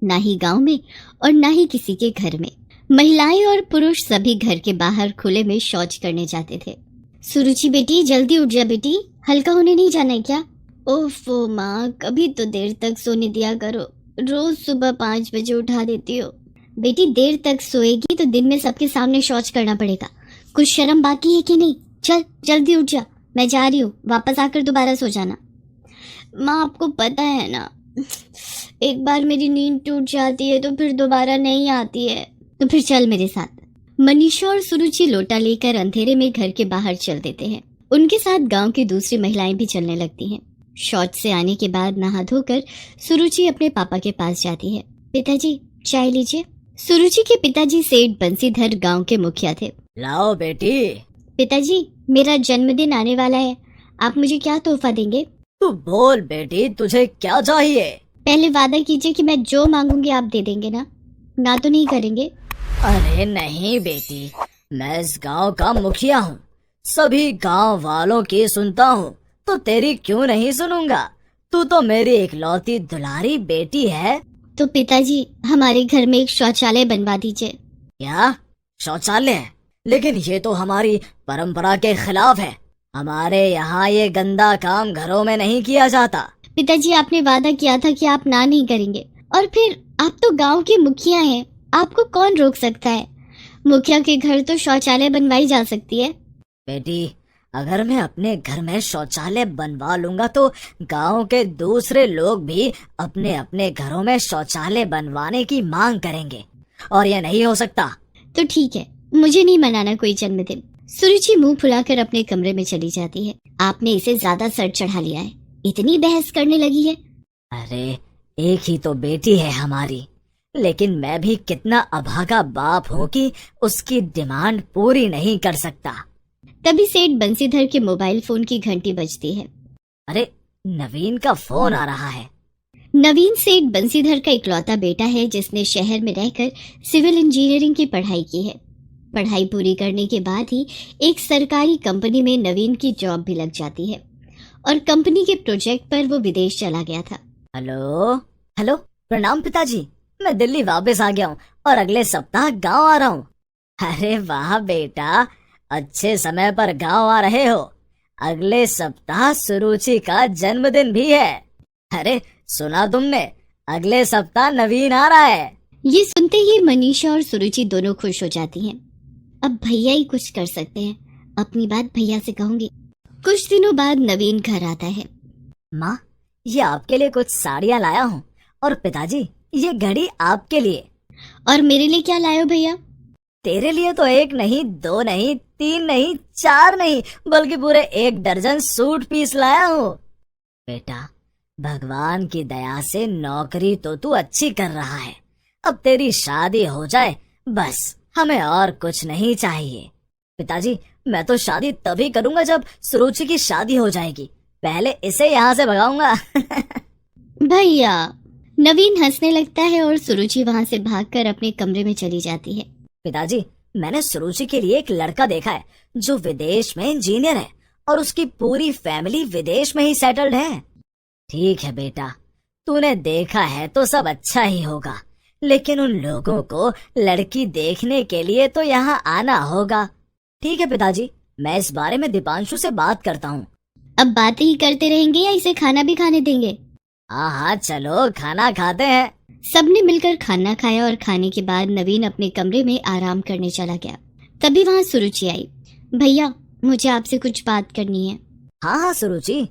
ना ही गांव में और ना ही किसी के घर में। महिलाएं और पुरुष सभी घर के बाहर खुले में शौच करने जाते थे। सुरुचि बेटी, जल्दी उठ जा बेटी, हल्का होने नहीं जाना है क्या? ओफो माँ, कभी तो देर तक सोने दिया करो, रोज सुबह 5 बजे उठा देती हो। बेटी, देर तक सोएगी तो दिन में सबके सामने शौच करना पड़ेगा। कुछ शर्म बाकी है कि नहीं? चल जल्दी उठ जा, मैं जा रही हूँ, वापस आकर दोबारा सो जाना। माँ, आपको पता है ना, एक बार मेरी नींद टूट जाती है तो फिर दोबारा नहीं आती है। तो फिर चल मेरे साथ। मनीषा और सुरुचि लोटा लेकर अंधेरे में घर के बाहर चल देते हैं। उनके साथ गांव की दूसरी महिलाएं भी चलने लगती हैं। शौच से आने के बाद नहा धोकर सुरुचि अपने पापा के पास जाती है। पिताजी, चाय लीजिए। सुरुचि के पिताजी सेठ बंसीधर गांव के मुखिया थे। लाओ बेटी। पिताजी, मेरा जन्मदिन आने वाला है, आप मुझे क्या तोहफा देंगे? तू बोल बेटी, तुझे क्या चाहिए? पहले वादा कीजिए कि मैं जो मांगूंगी आप दे देंगे ना? ना तो नहीं करेंगे? अरे नहीं बेटी, मैं इस गांव का मुखिया हूँ, सभी गांव वालों की सुनता हूँ, तो तेरी क्यों नहीं सुनूंगा? तू तो मेरी इकलौती दुलारी बेटी है। तो पिताजी, हमारे घर में एक शौचालय बनवा दीजिए। क्या शौचालय? लेकिन ये तो हमारी परंपरा के खिलाफ है। हमारे यहाँ ये गंदा काम घरों में नहीं किया जाता। पिताजी, आपने वादा किया था कि आप ना नहीं करेंगे, और फिर आप तो गांव के मुखिया हैं, आपको कौन रोक सकता है? मुखिया के घर तो शौचालय बनवाई जा सकती है। बेटी, अगर मैं अपने घर में शौचालय बनवा लूंगा तो गांव के दूसरे लोग भी अपने अपने घरों में शौचालय बनवाने की मांग करेंगे, और यह नहीं हो सकता। तो ठीक है, मुझे नहीं मनाना कोई जन्मदिन। सुरुचि मुंह फुलाकर अपने कमरे में चली जाती है। आपने इसे ज्यादा सर चढ़ा लिया है, इतनी बहस करने लगी है। अरे एक ही तो बेटी है हमारी, लेकिन मैं भी कितना अभागा बाप हूँ कि उसकी डिमांड पूरी नहीं कर सकता। तभी सेठ बंसीधर के मोबाइल फोन की घंटी बजती है। अरे नवीन का फोन आ रहा है। नवीन सेठ बंसीधर का इकलौता बेटा है जिसने शहर में रहकर सिविल इंजीनियरिंग की पढ़ाई की है। पढ़ाई पूरी करने के बाद ही एक सरकारी कंपनी में नवीन की जॉब भी लग जाती है और कंपनी के प्रोजेक्ट पर वो विदेश चला गया था। हेलो हेलो, प्रणाम पिताजी, मैं दिल्ली वापस आ गया हूँ और अगले सप्ताह गांव आ रहा हूँ। अरे वाह बेटा, अच्छे समय पर गांव आ रहे हो। अगले सप्ताह सुरुचि का जन्मदिन भी है। अरे सुना तुमने, अगले सप्ताह नवीन आ रहा है। ये सुनते ही मनीषा और सुरुचि दोनों खुश हो जाती हैं। अब भैया ही कुछ कर सकते हैं, अपनी बात भैया से कहूंगी। कुछ दिनों बाद नवीन घर आता है। माँ, ये आपके लिए कुछ साड़ियाँ लाया हूँ, और पिताजी ये घड़ी आपके लिए। और मेरे लिए क्या लाए हो भैया? तेरे लिए तो 1 नहीं, 2 नहीं, 3 नहीं, 4 नहीं, बल्कि पूरे 1 दर्जन सूट पीस लाया हूँ। बेटा, भगवान की दया से नौकरी तो तू अच्छी कर रहा है, अब तेरी शादी हो जाए, बस हमें और कुछ नहीं चाहिए। पिताजी, मैं तो शादी तभी करूंगा जब सुरुचि की शादी हो जाएगी, पहले इसे यहाँ से भगाऊंगा। भैया, नवीन हंसने लगता है और सुरुचि वहां से भागकर अपने कमरे में चली जाती है। पिताजी, मैंने सुरुचि के लिए एक लड़का देखा है जो विदेश में इंजीनियर है और उसकी पूरी फैमिली विदेश में ही सेटल्ड है। ठीक है बेटा, तूने देखा है तो सब अच्छा ही होगा, लेकिन उन लोगों को लड़की देखने के लिए तो यहाँ आना होगा। ठीक है पिताजी, मैं इस बारे में दीपांशु से बात करता हूँ। अब बातें ही करते रहेंगे या इसे खाना भी खाने देंगे? हाँ हाँ, चलो खाना खाते हैं। सबने मिलकर खाना खाया और खाने के बाद नवीन अपने कमरे में आराम करने चला गया। तभी वहाँ सुरुचि आई। भैया, मुझे आपसे कुछ बात करनी है। हाँ हाँ सुरुचि,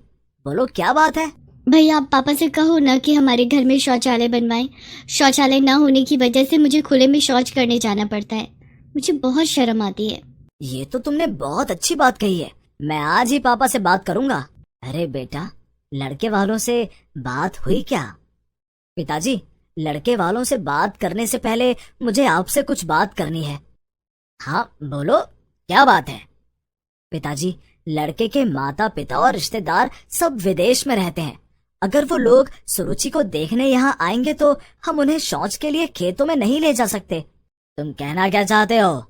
बोलो क्या बात है। भैया, आप पापा से कहो ना कि हमारे घर में शौचालय बनवाएं। शौचालय ना होने की वजह से मुझे खुले में शौच करने जाना पड़ता है, मुझे बहुत शर्म आती है। ये तो तुमने बहुत अच्छी बात कही है, मैं आज ही पापा से बात करूंगा। अरे बेटा, लड़के वालों से बात हुई क्या? पिताजी, लड़के वालों से बात करने से पहले मुझे आपसे कुछ बात करनी है। हाँ बोलो, क्या बात है? पिताजी, लड़के के माता पिता और रिश्तेदार सब विदेश में रहते हैं। अगर वो लोग सुरुचि को देखने यहाँ आएंगे तो हम उन्हें शौच के लिए खेतों में नहीं ले जा सकते। तुम कहना क्या चाहते हो?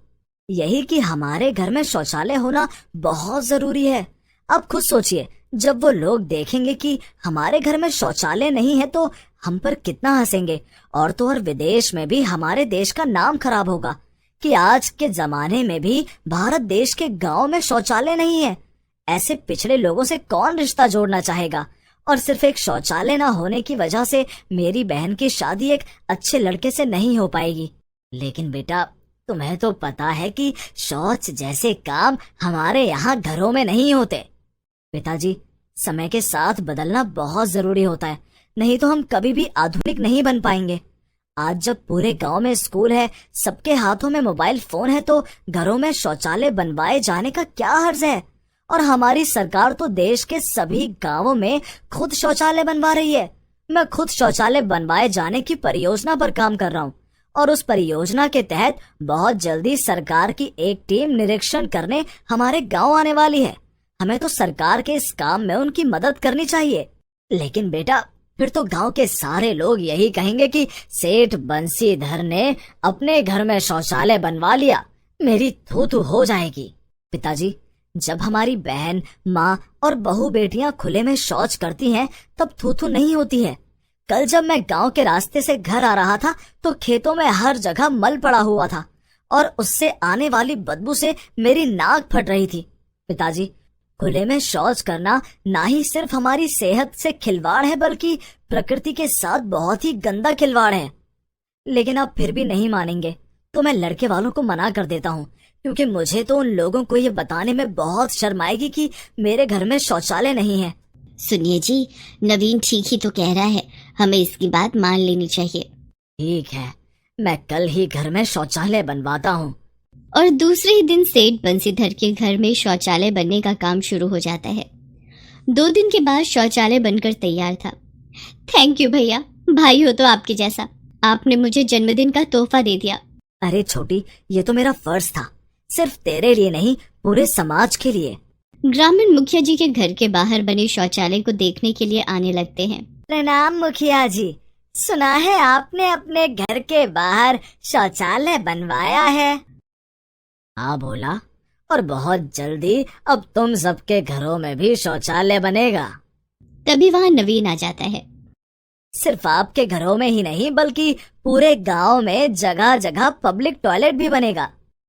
यही कि हमारे घर में शौचालय होना बहुत जरूरी है। आप खुद सोचिए, जब वो लोग देखेंगे कि हमारे घर में शौचालय नहीं है तो हम पर कितना हंसेंगे। और तो और विदेश में भी हमारे देश का नाम खराब होगा कि आज के जमाने में भी भारत देश के गांव में शौचालय नहीं है। ऐसे पिछड़े लोगों से कौन रिश्ता जोड़ना चाहेगा। और सिर्फ एक शौचालय ना होने की वजह से मेरी बहन की शादी एक अच्छे लड़के से नहीं हो पाएगी। लेकिन बेटा, तुम्हें तो पता है कि शौच जैसे काम हमारे यहाँ घरों में नहीं होते। पिताजी, समय के साथ बदलना बहुत जरूरी होता है, नहीं तो हम कभी भी आधुनिक नहीं बन पाएंगे। आज जब पूरे गांव में स्कूल है, सबके हाथों में मोबाइल फोन है, तो घरों में शौचालय बनवाए जाने का क्या हर्ज है। और हमारी सरकार तो देश के सभी गांवों में खुद शौचालय बनवा रही है। मैं खुद शौचालय बनवाए जाने की परियोजना पर काम कर रहा हूँ और उस परियोजना के तहत बहुत जल्दी सरकार की एक टीम निरीक्षण करने हमारे गांव आने वाली है। हमें तो सरकार के इस काम में उनकी मदद करनी चाहिए। लेकिन बेटा, फिर तो गांव के सारे लोग यही कहेंगे कि सेठ बंसीधर ने अपने घर में शौचालय बनवा लिया, मेरी थू-थू हो जाएगी। पिताजी, जब हमारी बहन, माँ और बहू बेटियां खुले में शौच करती हैं, तब थू-थू नहीं होती है। कल जब मैं गांव के रास्ते से घर आ रहा था तो खेतों में हर जगह मल पड़ा हुआ था और उससे आने वाली बदबू से मेरी नाक फट रही थी। पिताजी, खुले में शौच करना ना ही सिर्फ हमारी सेहत से खिलवाड़ है, बल्कि प्रकृति के साथ बहुत ही गंदा खिलवाड़ है। लेकिन आप फिर भी नहीं मानेंगे तो मैं लड़के वालों को मना कर देता हूँ, क्योंकि मुझे तो उन लोगों को ये बताने में बहुत शर्म आएगी कि मेरे घर में शौचालय नहीं है। सुनिए जी, नवीन ठीक ही तो कह रहा है, हमें इसकी बात मान लेनी चाहिए। ठीक है, मैं कल ही घर में शौचालय बनवाता हूँ। और दूसरे ही दिन सेठ बंसीधर के घर में शौचालय बनने का काम शुरू हो जाता है। 2 दिन के बाद शौचालय बनकर तैयार था। थैंक यू भैया, भाई हो तो आपके जैसा। आपने मुझे जन्मदिन का तोहफा दे दिया। अरे छोटी, ये तो मेरा फर्ज था, सिर्फ तेरे लिए नहीं, पूरे समाज के लिए। ग्रामीण मुखिया जी के घर के बाहर बने शौचालय को देखने के लिए आने लगते हैं। प्रणाम मुखिया जी, सुना है आपने अपने घर के बाहर शौचालय बनवाया है। हाँ बोला, और बहुत जल्दी अब तुम सबके घरों में भी शौचालय बनेगा। तभी वहाँ नवीन आ जाता है। सिर्फ आपके घरों में ही नहीं, बल्कि पूरे गांव में जगह जगह पब्लिक टॉयलेट भी बनेगा।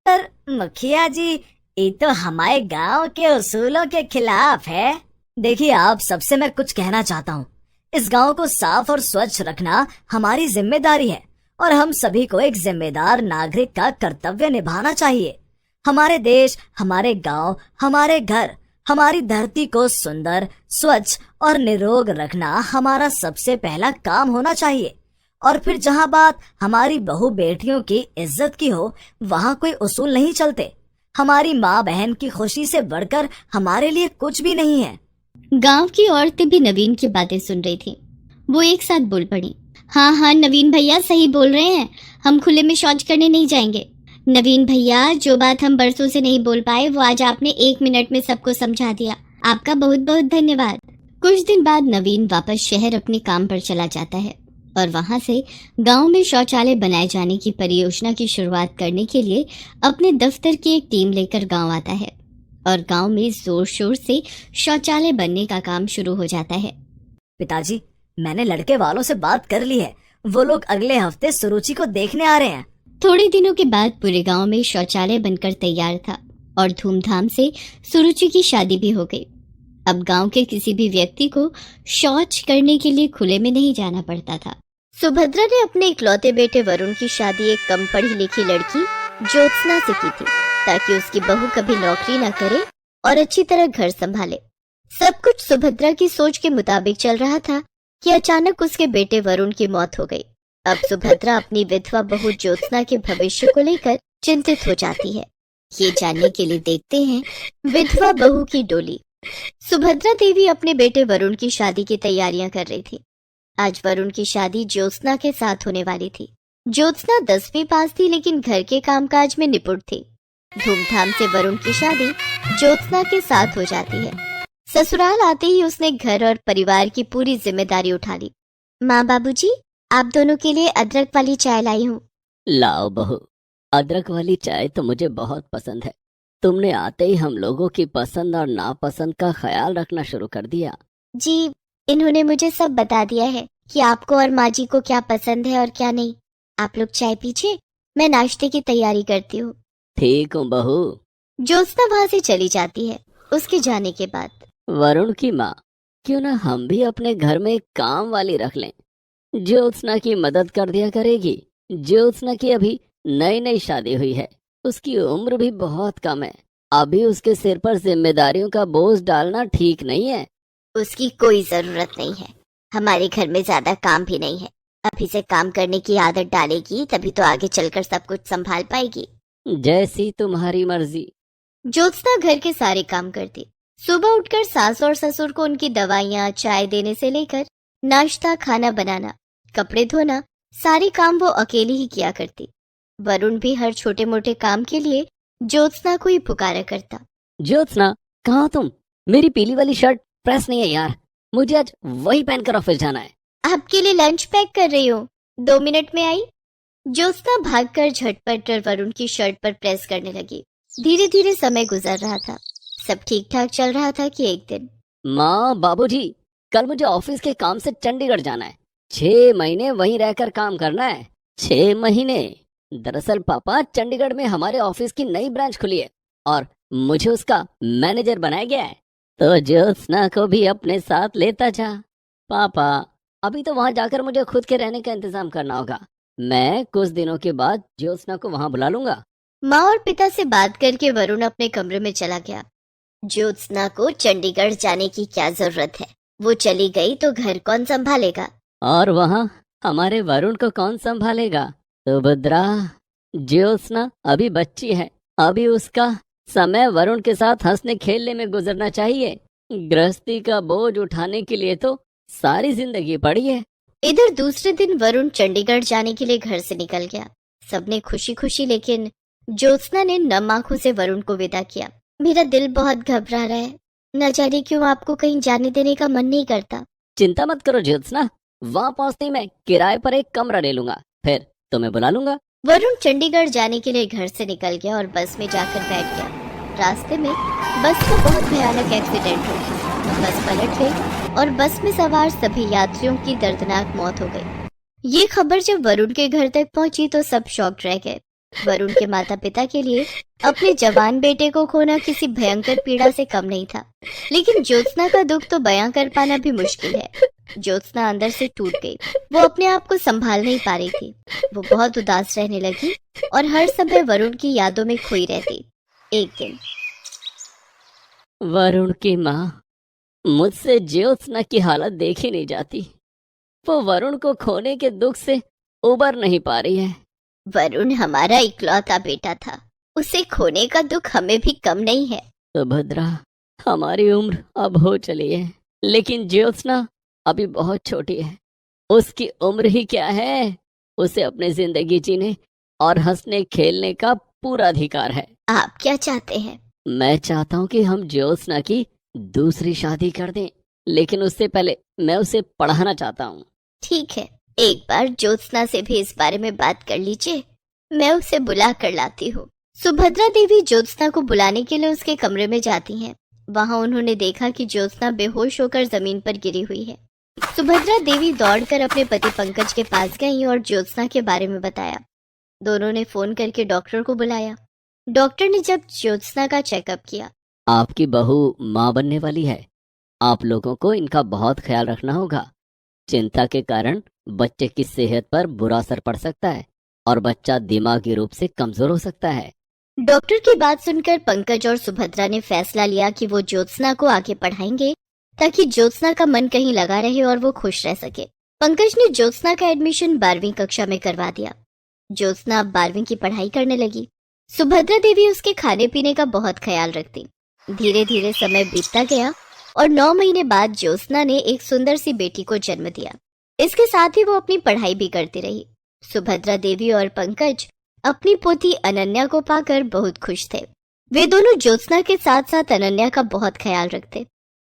पर मुखिया जी, ये तो हमारे गांव के उसूलों के खिलाफ है। देखिए, आप सबसे मैं कुछ कहना चाहता हूँ। इस गांव को साफ और स्वच्छ रखना हमारी जिम्मेदारी है और हम सभी को एक जिम्मेदार नागरिक का कर्तव्य निभाना चाहिए। हमारे देश, हमारे गांव, हमारे घर, हमारी धरती को सुंदर, स्वच्छ और निरोग रखना हमारा सबसे पहला काम होना चाहिए। और फिर जहाँ बात हमारी बहू बेटियों की इज्जत की हो, वहाँ कोई उसूल नहीं चलते। हमारी माँ बहन की खुशी से बढ़कर हमारे लिए कुछ भी नहीं है। गांव की औरतें भी नवीन की बातें सुन रही थी। वो एक साथ बोल पड़ी। हाँ हाँ, नवीन भैया सही बोल रहे हैं, हम खुले में शौच करने नहीं जाएंगे। नवीन भैया, जो बात हम बरसों से नहीं बोल पाए, वो आज आपने 1 मिनट में सबको समझा दिया। आपका बहुत बहुत धन्यवाद। कुछ दिन बाद नवीन वापस शहर अपने काम पर चला जाता है और वहां से गांव में शौचालय बनाए जाने की परियोजना की शुरुआत करने के लिए अपने दफ्तर की एक टीम लेकर गांव आता है और गांव में जोर शोर से शौचालय बनने का काम शुरू हो जाता है। पिताजी, मैंने लड़के वालों से बात कर ली है, वो लोग अगले हफ्ते सुरुचि को देखने आ रहे हैं। थोड़े दिनों के बाद पूरे गांव में शौचालय बनकर तैयार था और धूमधाम से सुरुचि की शादी भी हो गई। अब गांव के किसी भी व्यक्ति को शौच करने के लिए खुले में नहीं जाना पड़ता था। सुभद्रा ने अपने इकलौते बेटे वरुण की शादी एक कम पढ़ी लिखी लड़की ज्योत्सना से की थी, ताकि उसकी बहू कभी नौकरी न करे और अच्छी तरह घर संभाले। सब कुछ सुभद्रा की सोच के मुताबिक चल रहा था कि अचानक उसके बेटे वरुण की मौत हो गई। अब सुभद्रा अपनी विधवा बहू ज्योत्सना के भविष्य को लेकर चिंतित हो जाती है। ये जानने के लिए देखते हैं विधवा बहू की डोली। सुभद्रा देवी अपने बेटे वरुण की शादी की तैयारियां कर रही थी। आज वरुण की शादी ज्योत्सना के साथ होने वाली थी। ज्योत्सना 10वीं पास थी, लेकिन घर के कामकाज में निपुण थी। धूमधाम से वरुण की शादी ज्योत्सना के साथ हो जाती है। ससुराल आते ही उसने घर और परिवार की पूरी जिम्मेदारी उठा ली। माँ, बाबूजी, आप दोनों के लिए अदरक वाली चाय लाई हूँ। लाओ बहू, अदरक वाली चाय तो मुझे बहुत पसंद है। तुमने आते ही हम लोगों की पसंद और नापसंद का ख्याल रखना शुरू कर दिया। जी, इन्होंने मुझे सब बता दिया है कि आपको और माँ जी को क्या पसंद है और क्या नहीं। आप लोग चाय पीजिए, मैं नाश्ते की तैयारी करती हूँ। ठीक हूँ बहू। ज्योत्सना वहां से चली जाती है। उसके जाने के बाद वरुण की माँ, क्यों ना हम भी अपने घर में एक काम वाली रख लें, ज्योत्सना की मदद कर दिया करेगी। ज्योत्सना की अभी नई नई शादी हुई है, उसकी उम्र भी बहुत कम है। अभी उसके सिर पर जिम्मेदारियों का बोझ डालना ठीक नहीं है। उसकी कोई जरूरत नहीं है। हमारे घर में ज्यादा काम भी नहीं है। अभी से काम करने की आदत डालेगी तभी तो आगे चलकर सब कुछ संभाल पाएगी। जैसी तुम्हारी मर्जी। ज्योत्सना घर के सारे काम करती। सुबह उठकर सास और ससुर को उनकी दवाइयाँ, चाय देने से लेकर नाश्ता, खाना बनाना, कपड़े धोना, सारे काम वो अकेली ही किया करती। वरुण भी हर छोटे मोटे काम के लिए ज्योत्सना को ही पुकारा करता। ज्योत्सना, कहाँ तुम? मेरी पीली वाली शर्ट प्रेस नहीं है यार, मुझे आज वही पहनकर ऑफिस जाना है। आपके लिए लंच पैक कर रही हूँ, 2 मिनट में आई। ज्योत्सना भागकर झटपट वरुण की शर्ट पर प्रेस करने लगी। धीरे धीरे समय गुजर रहा था। सब ठीक ठाक चल रहा था कि एक दिन माँ, बाबूजी, कल मुझे ऑफिस के काम से चंडीगढ़ जाना है। 6 महीने वहीं रहकर काम करना है। 6 महीने। दरअसल पापा, चंडीगढ़ में हमारे ऑफिस की नई ब्रांच खुली है और मुझे उसका मैनेजर बनाया गया है, तो ज्योत्सना को भी अपने साथ लेता जा। पापा, अभी तो वहां जाकर मुझे खुद के रहने का इंतजाम करना होगा। मैं कुछ दिनों के बाद ज्योत्सना को वहां बुला लूंगा। माँ और पिता से बात करके वरुण अपने कमरे में चला गया। ज्योत्सना को चंडीगढ़ जाने की क्या जरूरत है? वो चली गई तो घर कौन संभालेगा? और वहां हमारे वरुण को कौन संभालेगा? सुभद्रा, ज्योत्सना अभी बच्ची है, अभी उसका समय वरुण के साथ हंसने खेलने में गुजरना चाहिए। गृहस्थी का बोझ उठाने के लिए तो सारी जिंदगी पड़ी है। इधर दूसरे दिन वरुण चंडीगढ़ जाने के लिए घर से निकल गया। सबने खुशी खुशी, लेकिन ज्योत्सना ने नम आंखों से वरुण को विदा किया। मेरा दिल बहुत घबरा रहा है, न जाने क्यों आपको कहीं जाने देने का मन नहीं करता। चिंता मत करो ज्योत्सना, वहां पहुंचते ही मैं किराए पर एक कमरा ले लूंगा, फिर तुम्हें बुला लूंगा। वरुण चंडीगढ़ जाने के लिए घर से निकल गया और बस में जाकर बैठ गया। रास्ते में बस का बहुत भयानक एक्सीडेंट हो गया। बस पलट गई और बस में सवार सभी यात्रियों की दर्दनाक मौत हो गई। ये खबर जब वरुण के घर तक पहुंची तो सब शॉक्ड रह गए। वरुण के माता पिता के लिए अपने जवान बेटे को खोना किसी भयंकर पीड़ा से कम नहीं था, लेकिन ज्योत्सना का दुख तो बयां कर पाना भी मुश्किल है। ज्योत्सना अंदर से टूट गई। वो अपने आप को संभाल नहीं पा रही थी। वो बहुत उदास रहने लगी और हर समय वरुण की यादों में खोई रहती। एक दिन वरुण की माँ, मुझसे ज्योत्सना की हालत देखी नहीं जाती। वो वरुण को खोने के दुख से उबर नहीं पा रही है। वरुण हमारा इकलौता बेटा था, उसे खोने का दुख हमें भी कम नहीं है। सुभद्रा, हमारी उम्र अब हो चली है, लेकिन ज्योत्सना अभी बहुत छोटी है। उसकी उम्र ही क्या है, उसे अपनी जिंदगी जीने और हंसने खेलने का पूरा अधिकार है। आप क्या चाहते हैं? मैं चाहता हूँ कि हम ज्योत्सना की दूसरी शादी कर दें, लेकिन उससे पहले मैं उसे पढ़ाना चाहता हूँ। ठीक है, एक बार ज्योत्सना से भी इस बारे में बात कर लीजिए, मैं उसे बुला कर लाती हूँ। सुभद्रा देवी ज्योत्सना को बुलाने के लिए उसके कमरे में जाती हैं। वहां उन्होंने देखा कि ज्योत्सना बेहोश होकर जमीन पर गिरी हुई है। सुभद्रा देवी दौड़कर अपने पति पंकज के पास गईं और ज्योत्सना के बारे में बताया। दोनों ने फोन करके डॉक्टर को बुलाया। डॉक्टर ने जब ज्योत्सना का चेकअप किया, आपकी बहू माँ बनने वाली है, आप लोगों को इनका बहुत ख्याल रखना होगा। चिंता के कारण बच्चे की सेहत पर बुरा असर पड़ सकता है और बच्चा दिमागी रूप से कमजोर हो सकता है। डॉक्टर की बात सुनकर पंकज और सुभद्रा ने फैसला लिया कि वो ज्योत्सना को आगे पढ़ाएंगे ताकि ज्योत्सना का मन कहीं लगा रहे और वो खुश रह सके। पंकज ने ज्योत्सना का एडमिशन 12वीं कक्षा में करवा दिया। ज्योत्सना अब 12वीं की पढ़ाई करने लगी। सुभद्रा देवी उसके खाने पीने का बहुत ख्याल रखती। धीरे धीरे समय बीतता गया और 9 महीने बाद ज्योत्सना ने एक सुंदर सी बेटी को जन्म दिया। इसके साथ ही वो अपनी पढ़ाई भी करती रही। सुभद्रा देवी और पंकज अपनी पोती अनन्या को पाकर बहुत खुश थे। वे दोनों ज्योत्सना के साथ साथ अनन्या का बहुत ख्याल रखते।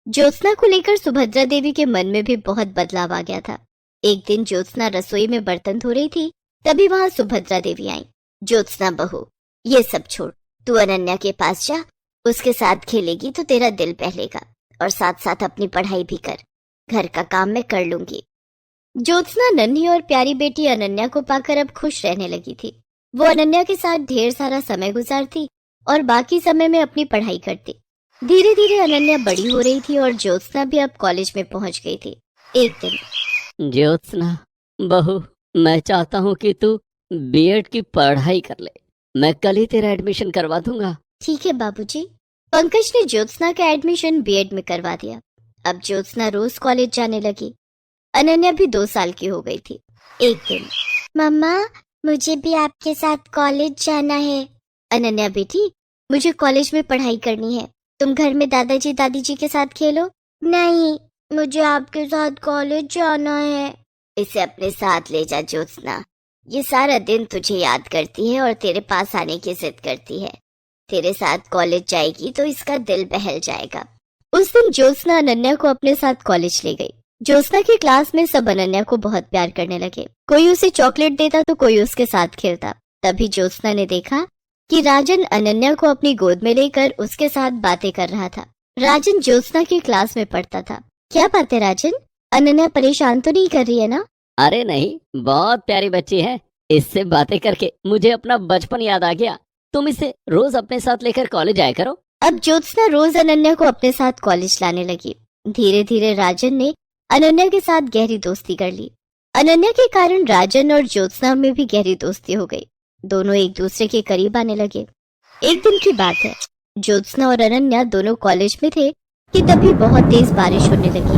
ज्योत्सना को लेकर सुभद्रा देवी के मन में भी बहुत बदलाव आ गया था। एक दिन ज्योत्सना रसोई में बर्तन धो रही थी, तभी वहां सुभद्रा देवी आई। ज्योत्सना बहू, ये सब छोड़, तू अनन्या के पास जा, उसके साथ खेलेगी तो तेरा दिल बहलेगा, और साथ साथ अपनी पढ़ाई भी कर। घर का काम मैं कर लूंगी। ज्योत्सना नन्ही और प्यारी बेटी अनन्या को पाकर अब खुश रहने लगी थी। वो अनन्या के साथ ढेर सारा समय गुजारती और बाकी समय में अपनी पढ़ाई करती। धीरे धीरे अनन्या बड़ी हो रही थी और ज्योत्सना भी अब कॉलेज में पहुंच गई थी। एक दिन, ज्योत्सना बहू, मैं चाहता हूँ कि तू बीएड की पढ़ाई कर ले। मैं कल ही तेरा एडमिशन करवा दूंगा। ठीक है बाबूजी। पंकज ने ज्योत्सना का एडमिशन बीएड में करवा दिया। अब ज्योत्सना रोज कॉलेज जाने लगी। अनन्या भी 2 साल की हो गई थी। एक दिन, मम्मा, मुझे भी आपके साथ कॉलेज जाना है। अनन्या बेटी, मुझे कॉलेज में पढ़ाई करनी है, तुम घर में दादाजी दादी जी के साथ खेलो। नहीं, मुझे आपके साथ कॉलेज जाना है। इसे अपने साथ ले जा ज्योत्सना, ये सारा दिन तुझे याद करती है और तेरे पास आने की जिद करती है। तेरे साथ कॉलेज जाएगी तो इसका दिल बहल जाएगा। उस दिन ज्योत्सना अनन्या को अपने साथ कॉलेज ले गई। ज्योत्सना की क्लास में सब अनन्या को बहुत प्यार करने लगे। कोई उसे चॉकलेट देता तो कोई उसके साथ खेलता। तभी ज्योत्सना ने देखा कि राजन अनन्या को अपनी गोद में लेकर उसके साथ बातें कर रहा था। राजन ज्योत्सना की क्लास में पढ़ता था। क्या बात है राजन, अनन्या परेशान तो नहीं कर रही है ना? अरे नहीं, बहुत प्यारी बच्ची है। इससे बातें करके मुझे अपना बचपन याद आ गया। तुम इसे रोज अपने साथ लेकर कॉलेज आया करो। अब ज्योत्सना रोज अनन्या को अपने साथ कॉलेज लाने लगी। धीरे धीरे राजन ने अनन्या के साथ गहरी दोस्ती कर ली। अनन्या के कारण राजन और ज्योत्सना में भी गहरी दोस्ती हो गई। दोनों एक दूसरे के करीब आने लगे। एक दिन की बात है, ज्योत्सना और अनन्या दोनों कॉलेज में थे कि तभी बहुत तेज बारिश होने लगी।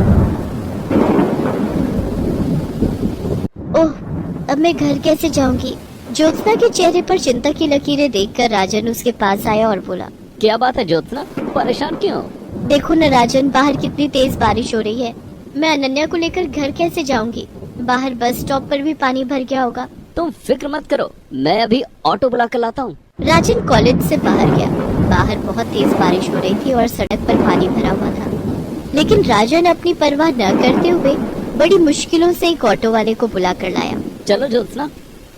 ओह, अब मैं घर कैसे जाऊंगी? ज्योत्सना के चेहरे पर चिंता की लकीरें देखकर राजन उसके पास आया और बोला, क्या बात है ज्योत्सना, परेशान क्यों? देखो न राजन, बाहर कितनी तेज बारिश हो रही है। मैं अनन्या को लेकर घर कैसे जाऊंगी? बाहर बस स्टॉप पर भी पानी भर गया होगा। तुम फिक्र मत करो, मैं अभी ऑटो बुला कर लाता हूँ। राजन कॉलेज से बाहर गया। बाहर बहुत तेज बारिश हो रही थी और सड़क पर पानी भरा हुआ था, लेकिन राजन अपनी परवाह न करते हुए बड़ी मुश्किलों से एक ऑटो वाले को बुला कर लाया। चलो ज्योत्सना,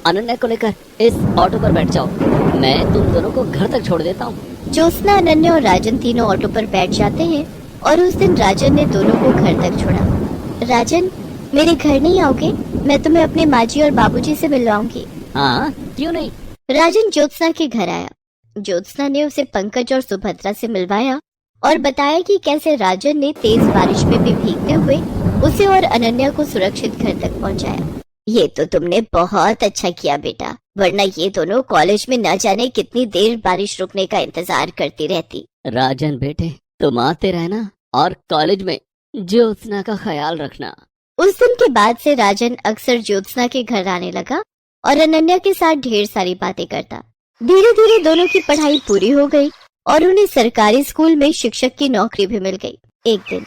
अनन्या को लेकर इस ऑटो पर बैठ जाओ, मैं तुम दोनों को घर तक छोड़ देता हूँ। ज्योत्सना, अनन्या और राजन तीनों ऑटो पर बैठ जाते हैं और उस दिन राजन ने दोनों को घर तक छोड़ा। राजन, मेरे घर नहीं आओगे? मैं तुम्हें अपने माजी और बाबूजी से मिलवाऊंगी। हाँ, क्यों नहीं। राजन ज्योत्सना के घर आया। ज्योत्सना ने उसे पंकज और सुभद्रा से मिलवाया और बताया कि कैसे राजन ने तेज बारिश में भी भीगते हुए उसे और अनन्या को सुरक्षित घर तक पहुंचाया। ये तो तुमने बहुत अच्छा किया बेटा, वरना ये दोनों कॉलेज में न जाने कितनी देर बारिश रुकने का इंतजार करती रहती। राजन बेटे, तुम आते रहना और कॉलेज में ज्योत्सना का ख्याल रखना। उस दिन के बाद से राजन अक्सर ज्योत्सना के घर आने लगा और अनन्या के साथ ढेर सारी बातें करता। धीरे धीरे दोनों की पढ़ाई पूरी हो गई और उन्हें सरकारी स्कूल में शिक्षक की नौकरी भी मिल गई। एक दिन,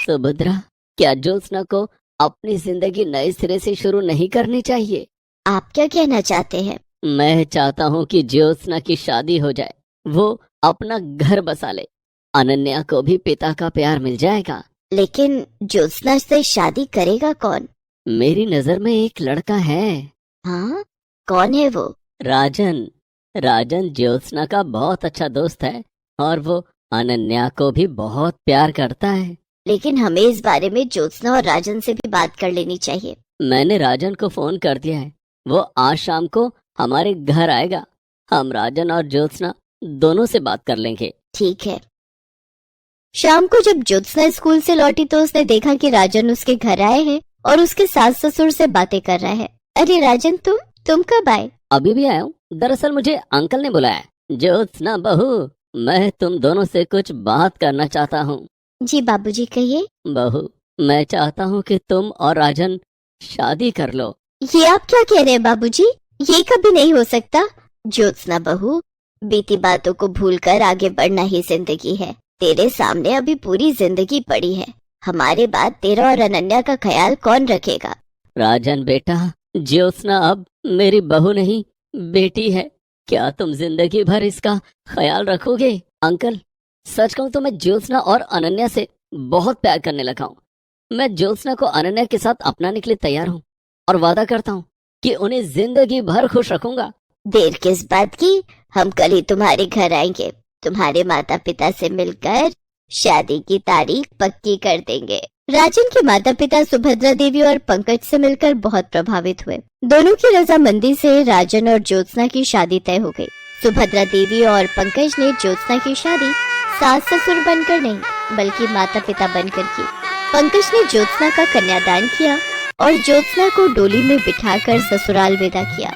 सुभद्रा, क्या ज्योत्सना को अपनी जिंदगी नए सिरे से शुरू नहीं करनी चाहिए? आप क्या कहना चाहते हैं? मैं चाहता हूँ कि ज्योत्सना की शादी हो जाए, वो अपना घर बसा ले, अनन्या को भी पिता का प्यार मिल जाएगा। लेकिन ज्योत्सना से शादी करेगा कौन? मेरी नजर में एक लड़का है। हाँ, कौन है वो? राजन। राजन ज्योत्सना का बहुत अच्छा दोस्त है और वो अनन्या को भी बहुत प्यार करता है। लेकिन हमें इस बारे में ज्योत्सना और राजन से भी बात कर लेनी चाहिए। मैंने राजन को फोन कर दिया है, वो आज शाम को हमारे घर आएगा। हम राजन और ज्योत्सना दोनों से बात कर लेंगे। ठीक है। शाम को जब ज्योत्सना स्कूल से लौटी तो उसने देखा कि राजन उसके घर आए हैं और उसके सास ससुर से बातें कर रहा है। अरे राजन, तुम कब आए? अभी भी आया हूँ। दरअसल मुझे अंकल ने बुलाया। ज्योत्सना बहू, मैं तुम दोनों से कुछ बात करना चाहता हूँ। जी बाबूजी, कहिए। बहू, मैं चाहता हूँ कि तुम और राजन शादी कर लो। ये आप क्या कह रहे हैं बाबूजी? ये कभी नहीं हो सकता। ज्योत्सना बहू, बीती बातों को भूलकर आगे बढ़ना ही जिंदगी है। तेरे सामने अभी पूरी जिंदगी पड़ी है। हमारे बाद तेरा और अनन्या का ख्याल कौन रखेगा? राजन बेटा, ज्योत्सना अब मेरी बहू नहीं, बेटी है। क्या तुम जिंदगी भर इसका ख्याल रखोगे? अंकल, सच कहूँ तो मैं ज्योत्सना और अनन्या से बहुत प्यार करने लगा हूँ। मैं ज्योत्सना को अनन्या के साथ अपनाने के लिए तैयार हूँ और वादा करता हूँ कि उन्हें जिंदगी भर खुश रखूंगा। देर किस बात की, हम कल ही तुम्हारे घर आएंगे। तुम्हारे माता पिता से मिलकर शादी की तारीख पक्की कर देंगे। राजन के माता पिता सुभद्रा देवी और पंकज से मिलकर बहुत प्रभावित हुए। दोनों की रजामंदी से राजन और ज्योत्सना की शादी तय हो गई। सुभद्रा देवी और पंकज ने ज्योत्सना की शादी सास ससुर बनकर नहीं बल्कि माता पिता बनकर की। पंकज ने ज्योत्सना का कन्यादान किया और ज्योत्सना को डोली में बिठाकर ससुराल विदा किया।